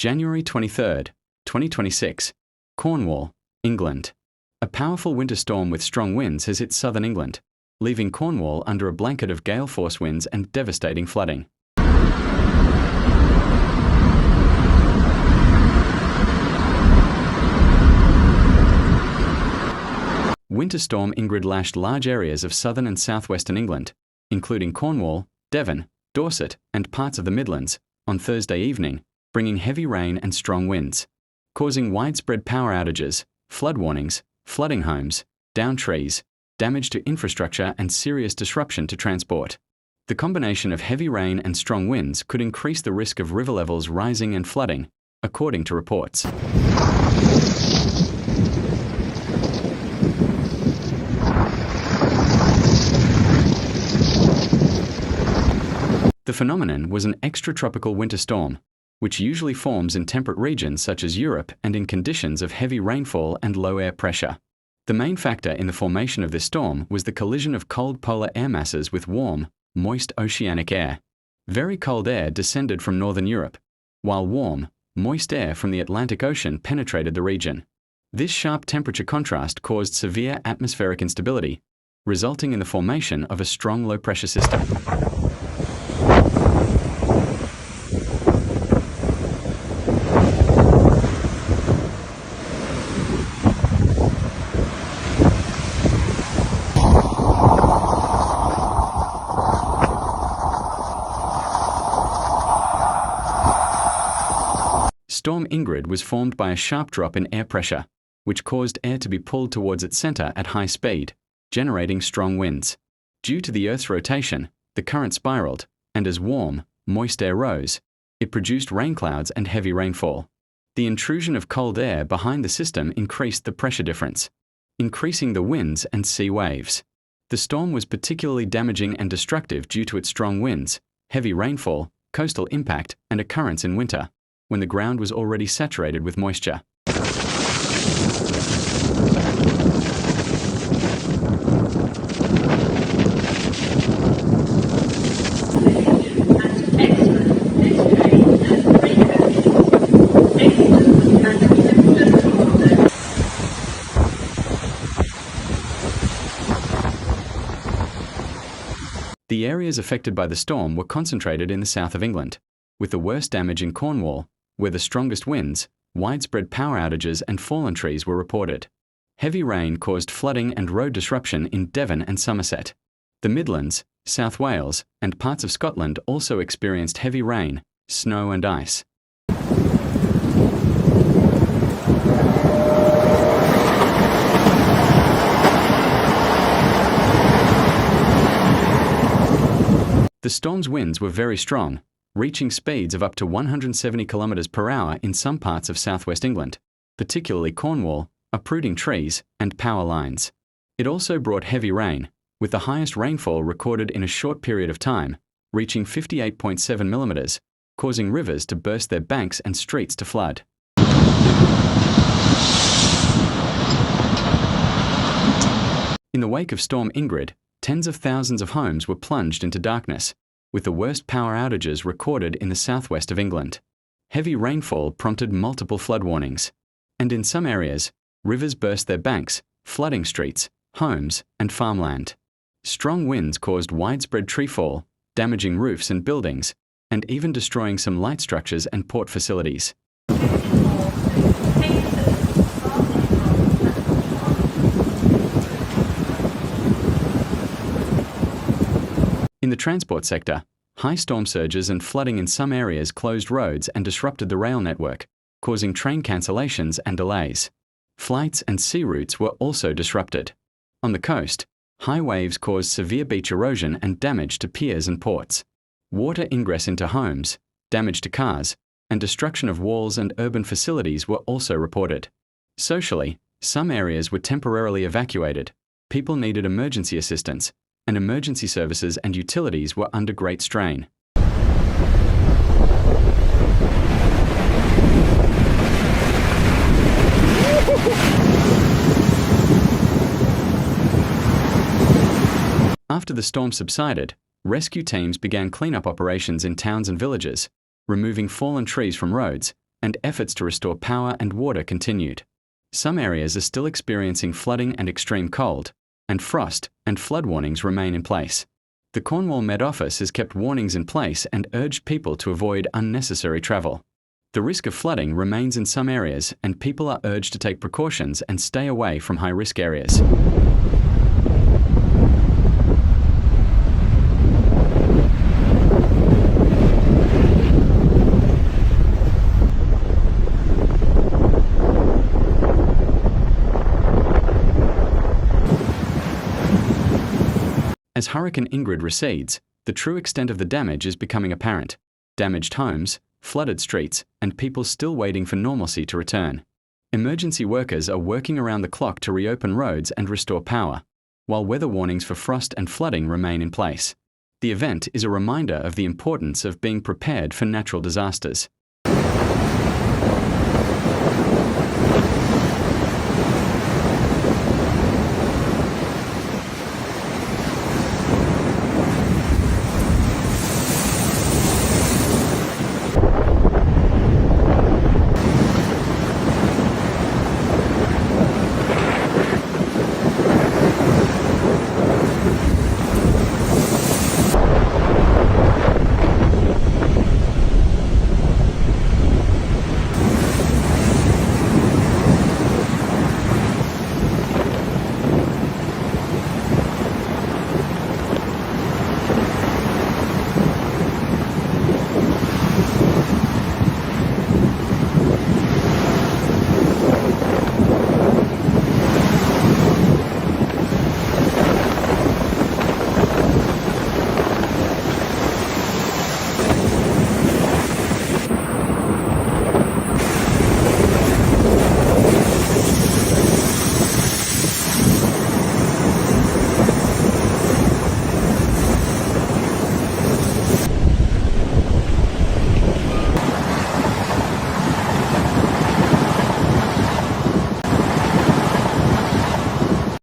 January 23, 2026, Cornwall, England. A powerful winter storm with strong winds has hit southern England, leaving Cornwall under a blanket of gale-force winds and devastating flooding. Winter storm Ingrid lashed large areas of southern and southwestern England, including Cornwall, Devon, Dorset, and parts of the Midlands, on Thursday evening, bringing heavy rain and strong winds, causing widespread power outages, flood warnings, flooding homes, downed trees, damage to infrastructure, and serious disruption to transport. The combination of heavy rain and strong winds could increase the risk of river levels rising and flooding, according to reports. The phenomenon was an extratropical winter storm, which usually forms in temperate regions such as Europe and in conditions of heavy rainfall and low air pressure. The main factor in the formation of this storm was the collision of cold polar air masses with warm, moist oceanic air. Very cold air descended from northern Europe, while warm, moist air from the Atlantic Ocean penetrated the region. This sharp temperature contrast caused severe atmospheric instability, resulting in the formation of a strong low-pressure system. Storm Ingrid was formed by a sharp drop in air pressure, which caused air to be pulled towards its center at high speed, generating strong winds. Due to the Earth's rotation, the current spiraled, and as warm, moist air rose, it produced rain clouds and heavy rainfall. The intrusion of cold air behind the system increased the pressure difference, increasing the winds and sea waves. The storm was particularly damaging and destructive due to its strong winds, heavy rainfall, coastal impact, and occurrence in winter, when the ground was already saturated with moisture. The areas affected by the storm were concentrated in the south of England, with the worst damage in Cornwall, where the strongest winds, widespread power outages, and fallen trees were reported. Heavy rain caused flooding and road disruption in Devon and Somerset. The Midlands, South Wales, and parts of Scotland also experienced heavy rain, snow, and ice. The storm's winds were very strong, reaching speeds of up to 170 km per hour in some parts of southwest England, particularly Cornwall, uprooting trees and power lines. It also brought heavy rain, with the highest rainfall recorded in a short period of time, reaching 58.7 millimeters, causing rivers to burst their banks and streets to flood. In the wake of Storm Ingrid, tens of thousands of homes were plunged into darkness, with the worst power outages recorded in the southwest of England. Heavy rainfall prompted multiple flood warnings, and in some areas, rivers burst their banks, flooding streets, homes, and farmland. Strong winds caused widespread tree fall, damaging roofs and buildings, and even destroying some light structures and port facilities. In the transport sector, high storm surges and flooding in some areas closed roads and disrupted the rail network, causing train cancellations and delays. Flights and sea routes were also disrupted. On the coast, high waves caused severe beach erosion and damage to piers and ports. Water ingress into homes, damage to cars, and destruction of walls and urban facilities were also reported. Socially, some areas were temporarily evacuated, people needed emergency assistance, and emergency services and utilities were under great strain. After the storm subsided, rescue teams began cleanup operations in towns and villages, removing fallen trees from roads and efforts to restore power and water continued. Some areas are still experiencing flooding and extreme cold, and frost and flood warnings remain in place. The Cornwall Met Office has kept warnings in place and urged people to avoid unnecessary travel. The risk of flooding remains in some areas, and people are urged to take precautions and stay away from high-risk areas. As Hurricane Ingrid recedes, the true extent of the damage is becoming apparent. Damaged homes, flooded streets, and people still waiting for normalcy to return. Emergency workers are working around the clock to reopen roads and restore power, while weather warnings for frost and flooding remain in place. The event is a reminder of the importance of being prepared for natural disasters.